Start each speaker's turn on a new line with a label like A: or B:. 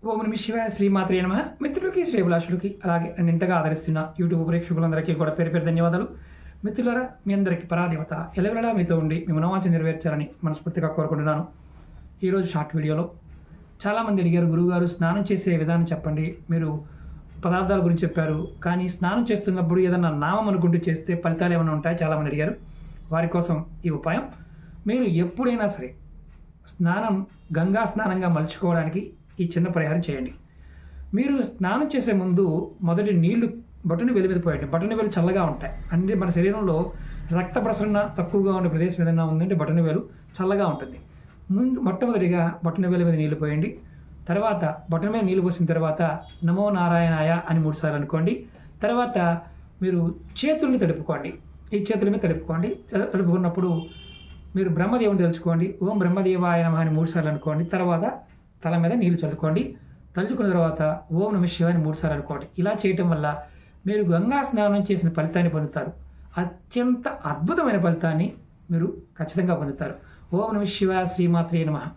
A: ఓం నమ శివాయ శ్రీమాత్రే నమః. మిత్రులకి శ్రేభిలాషులకి అలాగే నన్ను ఇంతగా ఆదరిస్తున్న యూట్యూబ్ ప్రేక్షకులందరికీ కూడా పేరు పేరు ధన్యవాదాలు. మిత్రులారా, మీ అందరికీ పరాదేవత ఎల్లవేళలా మీతో ఉండి మీ మనోవాంఛ నెరవేర్చాలని మనస్ఫూర్తిగా కోరుకుంటున్నాను. ఈరోజు షార్ట్ వీడియోలో చాలామంది అడిగారు, గురువుగారు స్నానం చేసే విధానం చెప్పండి, మీరు పదార్థాల గురించి చెప్పారు, కానీ స్నానం చేస్తున్నప్పుడు ఏదన్నా నామం అనుకుంటూ చేస్తే ఫలితాలు ఏమైనా ఉంటాయి చాలామంది అడిగారు. వారి కోసం ఈ ఉపాయం. మీరు ఎప్పుడైనా సరే స్నానం గంగా స్నానంగా మలుచుకోవడానికి ఈ చిన్న పరిహారం చేయండి. మీరు స్నానం చేసే ముందు మొదటి నీళ్లు బొటన వేలు మీద పోయండి. బొటన వేలు చల్లగా ఉంటాయి. అంటే మన శరీరంలో రక్త ప్రసరణ తక్కువగా ఉండే ప్రదేశం ఏదైనా ఉందంటే బొటన వేలు చల్లగా ఉంటుంది. మొట్టమొదటిగా బొటన వేలు మీద నీళ్లు పోయండి. తర్వాత బొటన మీద నీళ్లు పోసిన తర్వాత నమో నారాయణాయ అని 3 సార్లు అనుకోండి. తర్వాత మీరు చేతుల్ని తడుపుకోండి. ఈ చేతుల మీద తడుపుకోండి. తడుపుకున్నప్పుడు మీరు బ్రహ్మదేవుని తలుచుకోండి. ఓం బ్రహ్మదేవాయ నమః అని 3 సార్లు అనుకోండి. తర్వాత తల మీద నీళ్లు చల్లుకోండి. తలుచుకున్న తర్వాత ఓం నమః శివాయ అని 3 సార్లు అనుకోండి. ఇలా చేయటం వల్ల మీరు గంగా స్నానం చేసిన ఫలితాన్ని పొందుతారు. అత్యంత అద్భుతమైన ఫలితాన్ని మీరు ఖచ్చితంగా పొందుతారు. ఓం నమః శివాయ శ్రీమాత్రే నమః.